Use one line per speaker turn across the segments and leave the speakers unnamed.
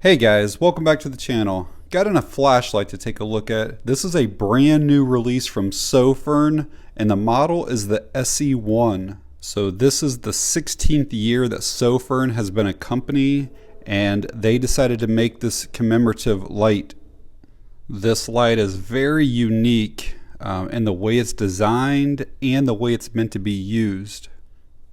Hey guys, welcome back to the channel. Got in a flashlight to take a look at. This is a brand new release from Sofirn and the model is the SE1. So this is the 16th year that Sofirn has been a company and they decided to make this commemorative light. This light is very unique in the way it's designed and the way it's meant to be used.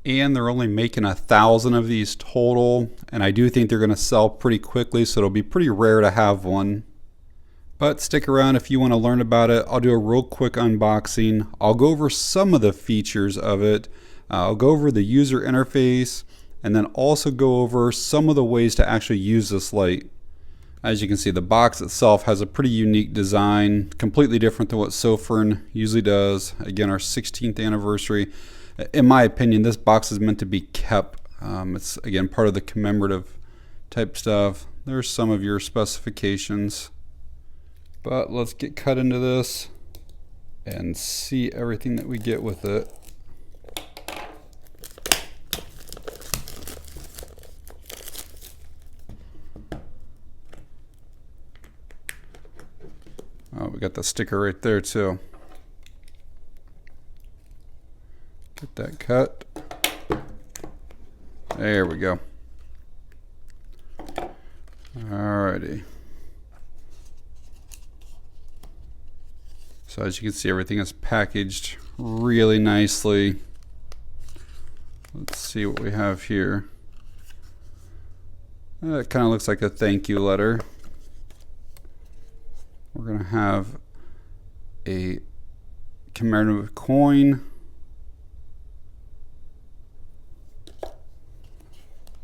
And they're only making 1,000 of these total, and I do think they're going to sell pretty quickly, so it'll be pretty rare to have one. But stick around if you want to learn about it. I'll do a real quick unboxing. I'll go over some of the features of it. I'll go over the user interface and then also go over some of the ways to actually use this light. As you can see, the box itself has a pretty unique design, completely different than what Sofirn usually does. Again, our 16th anniversary. In my opinion, this box is meant to be kept. It's again part of the commemorative type stuff. There's some of your specifications, but let's get cut into this and see everything that we get with it. Oh, we got the sticker right there too. Get that cut. There we go. Alrighty. So as you can see, everything is packaged really nicely. Let's see what we have here. It kind of looks like a thank you letter. We're going to have a commemorative coin.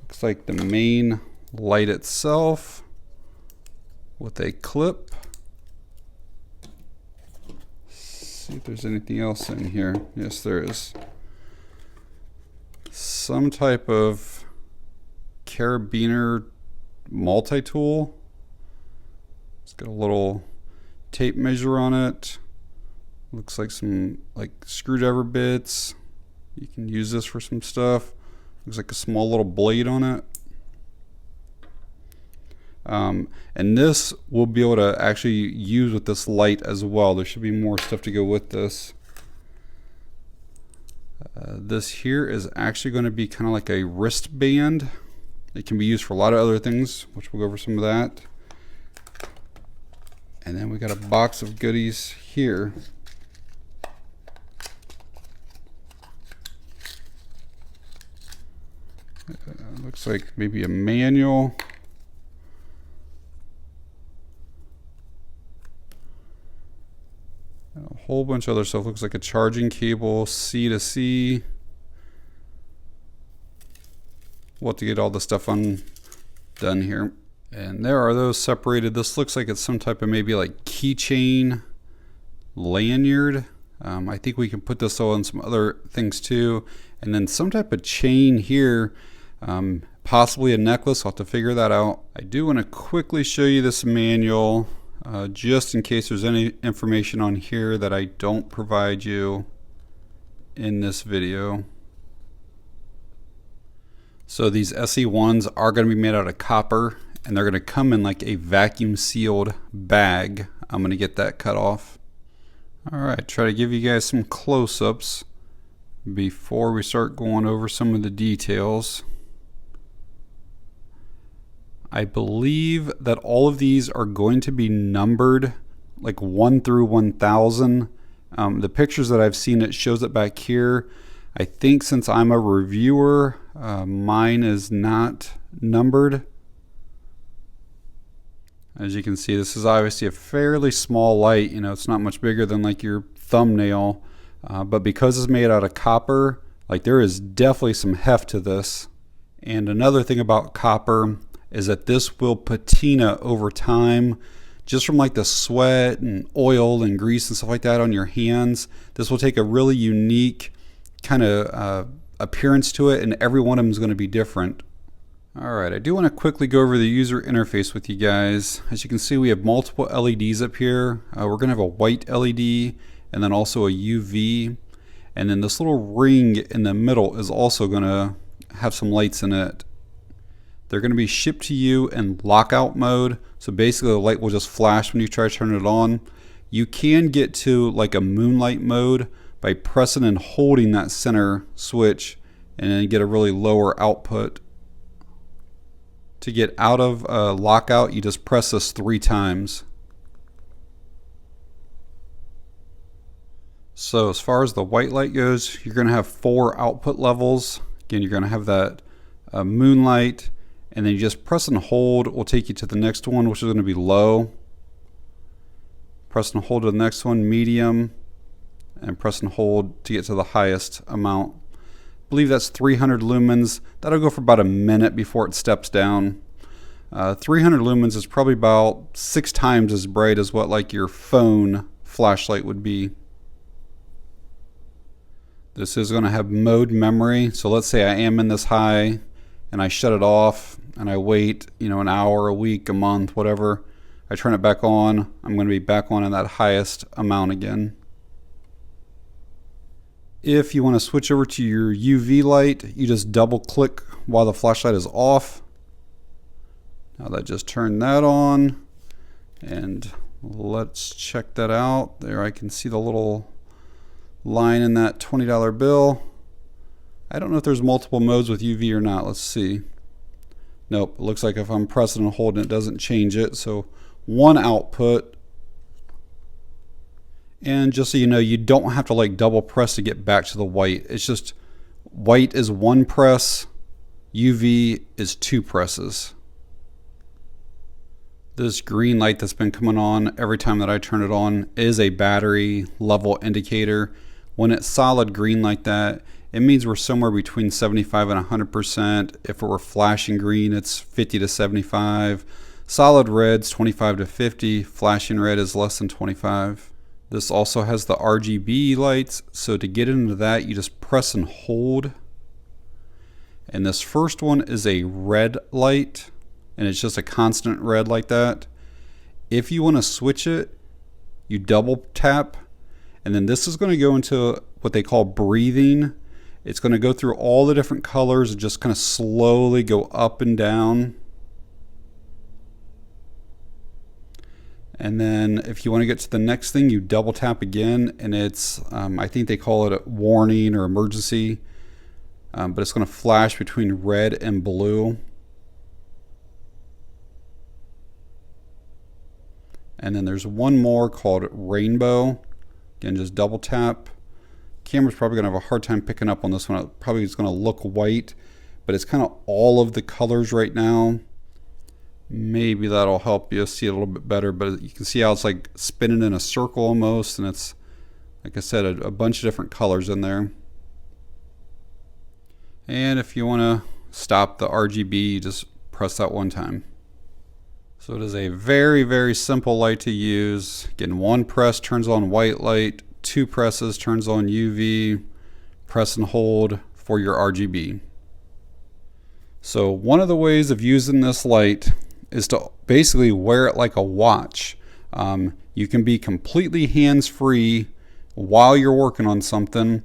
Looks like the main light itself with a clip. See if there's anything else in here. Yes, there is. Some type of carabiner multi-tool. It's got a little tape measure on it. Looks like some screwdriver bits. You can use this for some stuff. Looks like a small little blade on it. And this we'll be able to actually use with this light as well. There should be more stuff to go with this. This here is actually going to be kind of like a wristband. It can be used for a lot of other things, which we'll go over some of that. And then we got a box of goodies here. Looks like maybe a manual. And a whole bunch of other stuff. Looks like a charging cable, C to C. We'll have to get all the stuff done here. And there are those separated. This looks like it's some type of maybe like keychain lanyard. I think we can put this on some other things too. And then some type of chain here. Possibly a necklace. I'll have to figure that out. I do want to quickly show you this manual just in case there's any information on here that I don't provide you in this video. So these SE1s are going to be made out of copper and they're going to come in like a vacuum sealed bag. I'm going to get that cut off. Alright, try to give you guys some close-ups before we start going over some of the details. I believe that all of these are going to be numbered like 1 through 1,000. The pictures that I've seen, it shows it back here. I think since I'm a reviewer, mine is not numbered. As you can see, this is obviously a fairly small light. You know, it's not much bigger than like your thumbnail. But because it's made out of copper, like there is definitely some heft to this. And another thing about copper is that this will patina over time, just from like the sweat and oil and grease and stuff like that on your hands. This will take a really unique kind of appearance to it, and every one of them is going to be different. Alright, I do want to quickly go over the user interface with you guys. As you can see, we have multiple LEDs up here. We're going to have a white LED and then also a UV. And then this little ring in the middle is also going to have some lights in it. They're going to be shipped to you in lockout mode. So basically the light will just flash when you try to turn it on. You can get to like a moonlight mode by pressing and holding that center switch and then get a really lower output. To get out of lockout, you just press this 3 times. So as far as the white light goes, you're going to have 4 output levels. Again, you're going to have that moonlight, and then you just press and hold will take you to the next one, which is going to be low. Press and hold to the next one, medium, and press and hold to get to the highest amount. I believe that's 300 lumens. That'll go for about a minute before it steps down. 300 lumens is probably about 6 times as bright as what like your phone flashlight would be. This is going to have mode memory. So let's say I am in this high and I shut it off and I wait, an hour, a week, a month, whatever. I turn it back on. I'm going to be back on in that highest amount again. If you want to switch over to your UV light, you just double click while the flashlight is off. Now that just turned that on, and let's check that out. There I can see the little line in that $20 bill. I don't know if there's multiple modes with UV or not. Let's see. Nope, it looks like if I'm pressing and holding it doesn't change it. So 1 output. And just so you know, you don't have to like double press to get back to the white. It's just white is 1 press, UV is 2 presses. This green light that's been coming on every time that I turn it on is a battery level indicator. When it's solid green like that, it means we're somewhere between 75 and 100%. If it were flashing green, it's 50 to 75. Solid red's 25 to 50. Flashing red is less than 25. This also has the RGB lights, so to get into that, you just press and hold. And this first one is a red light, and it's just a constant red like that. If you want to switch it, you double tap, and then this is going to go into what they call breathing. It's going to go through all the different colors and just kind of slowly go up and down. And then if you want to get to the next thing, you double tap again, and it's, I think they call it a warning or emergency, but it's going to flash between red and blue. And then there's one more called rainbow. Again, just double tap. Camera's probably going to have a hard time picking up on this one. It probably is going to look white, but it's kind of all of the colors right now. Maybe that'll help you see it a little bit better, but you can see how it's like spinning in a circle almost, and it's, like I said, a bunch of different colors in there. And if you want to stop the RGB, you just press that 1 time. So it is a very, very simple light to use. Again, 1 press turns on white light, 2 presses turns on UV, press and hold for your RGB. So one of the ways of using this light is to basically wear it like a watch. You can be completely hands-free while you're working on something.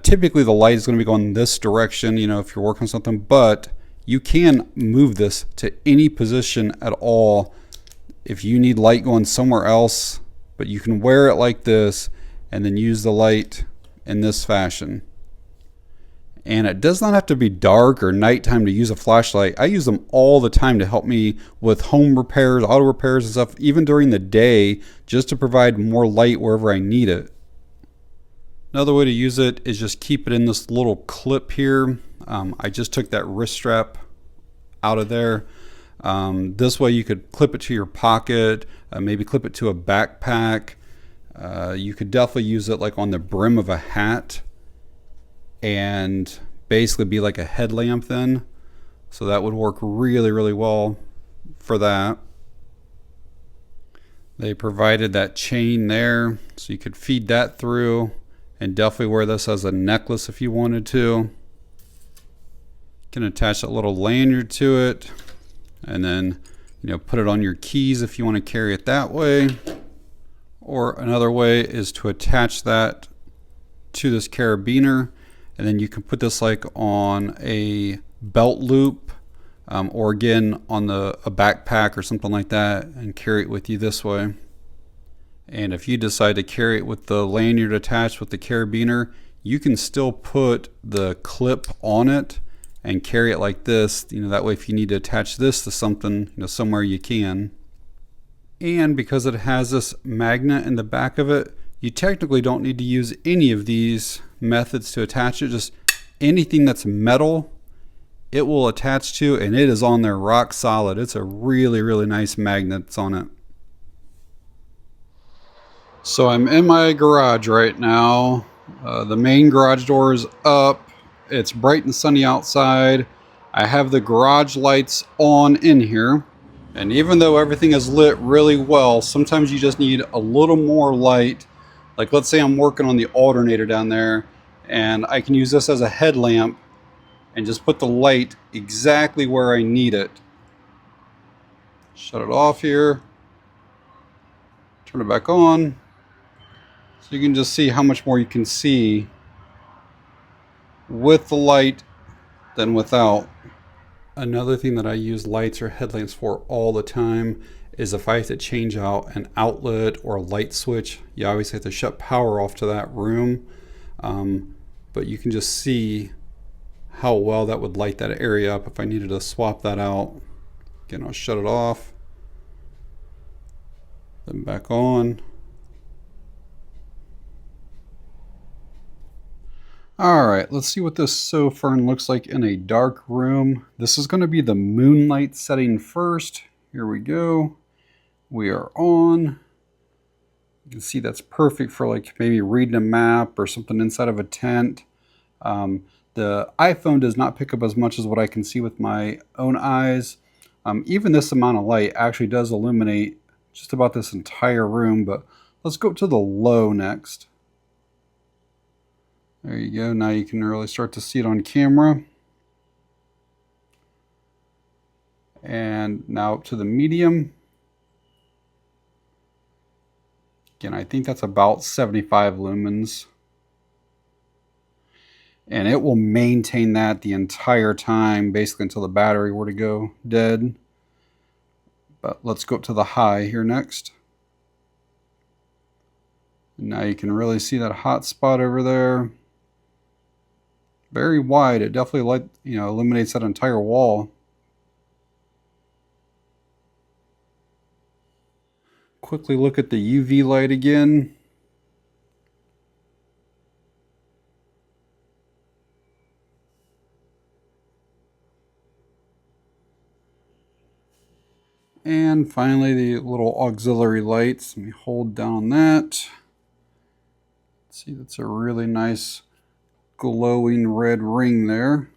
Typically the light is going to be going this direction, if you're working on something, but you can move this to any position at all if you need light going somewhere else, but you can wear it like this and then use the light in this fashion. And it does not have to be dark or nighttime to use a flashlight. I use them all the time to help me with home repairs, auto repairs and stuff, even during the day, just to provide more light wherever I need it. Another way to use it is just keep it in this little clip here. I just took that wrist strap out of there. This way you could clip it to your pocket, maybe clip it to a backpack. You could definitely use it like on the brim of a hat and basically be like a headlamp then. So that would work really, really well for that. They provided that chain there, so you could feed that through and definitely wear this as a necklace if you wanted to. You can attach a little lanyard to it and then put it on your keys if you want to carry it that way. Or another way is to attach that to this carabiner, and then you can put this like on a belt loop. or again on a backpack or something like that, and carry it with you this way. And if you decide to carry it with the lanyard attached with the carabiner, you can still put the clip on it and carry it like this. That way if you need to attach this to something, somewhere, you can. And because it has this magnet in the back of it, you technically don't need to use any of these methods to attach it. Just anything that's metal, it will attach to, and it is on there rock solid. It's a really, really nice magnet that's on it. So I'm in my garage right now. The main garage door is up. It's bright and sunny outside. I have the garage lights on in here. And even though everything is lit really well, sometimes you just need a little more light. Like let's say I'm working on the alternator down there, and I can use this as a headlamp and just put the light exactly where I need it. Shut it off here. Turn it back on. So you can just see how much more you can see with the light than without. Another thing that I use lights or headlamps for all the time is if I have to change out an outlet or a light switch, you obviously have to shut power off to that room. But you can just see how well that would light that area up if I needed to swap that out. Again, I'll shut it off, then back on. Alright, let's see what this Sofirn looks like in a dark room. This is going to be the moonlight setting first. Here we go. We are on. You can see that's perfect for like maybe reading a map or something inside of a tent. The iPhone does not pick up as much as what I can see with my own eyes. Even this amount of light actually does illuminate just about this entire room, but let's go to the low next. There you go. Now you can really start to see it on camera. And now up to the medium. Again, I think that's about 75 lumens. And it will maintain that the entire time, basically until the battery were to go dead. But let's go up to the high here next. And now you can really see that hot spot over there. Very wide. It definitely illuminates that entire wall. Quickly look at the UV light again. And finally the little auxiliary lights. Let me hold down that. See, that's a really nice glowing red ring there.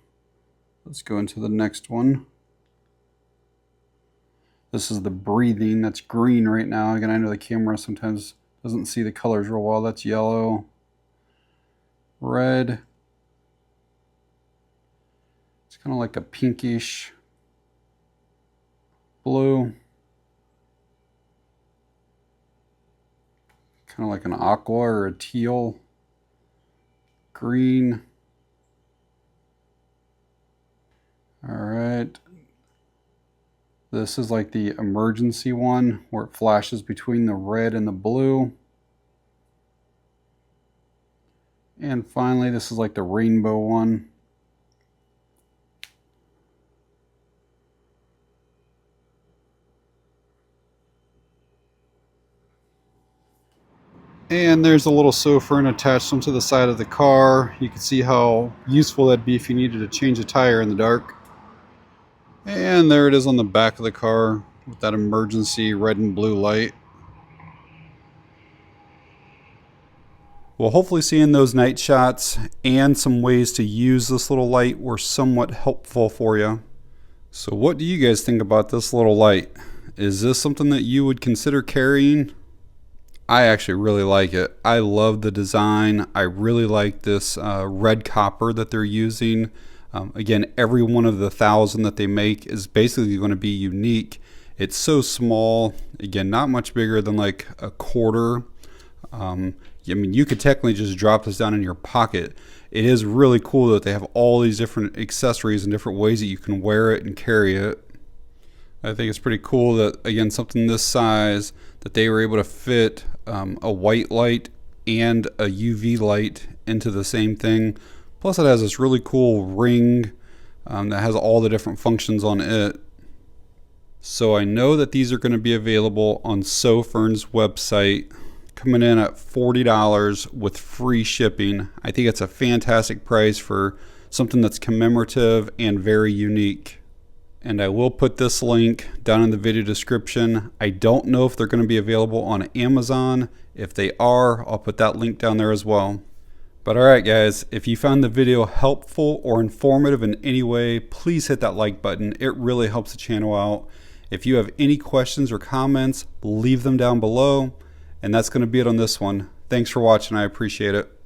Let's go into the next one. This is the breathing. That's green right now. Again, I know the camera sometimes doesn't see the colors real well. That's yellow, red. It's kind of like a pinkish blue. Kind of like an aqua or a teal. Green. All right. This is like the emergency one where it flashes between the red and the blue. And finally, this is like the rainbow one. And there's a little Sofirn attached onto the side of the car. You can see how useful that'd be if you needed to change a tire in the dark. And there it is on the back of the car with that emergency red and blue light. Well, hopefully seeing those night shots and some ways to use this little light were somewhat helpful for you. So what do you guys think about this little light? Is this something that you would consider carrying? I actually really like it. I love the design. I really like this red copper that they're using. Again, every one of the 1,000 that they make is basically going to be unique. It's so small. Again, not much bigger than like a quarter. I mean, you could technically just drop this down in your pocket. it is really cool that they have all these different accessories and different ways that you can wear it and carry it. I think it's pretty cool that, again, something this size, that they were able to fit a white light and a UV light into the same thing. Plus it has this really cool ring that has all the different functions on it. So I know that these are going to be available on Sofirn's website, coming in at $40 with free shipping. I think it's a fantastic price for something that's commemorative and very unique. And I will put this link down in the video description. I don't know if they're going to be available on Amazon. If they are, I'll put that link down there as well. But alright guys, if you found the video helpful or informative in any way, please hit that like button. It really helps the channel out. If you have any questions or comments, leave them down below. And that's going to be it on this one. Thanks for watching. I appreciate it.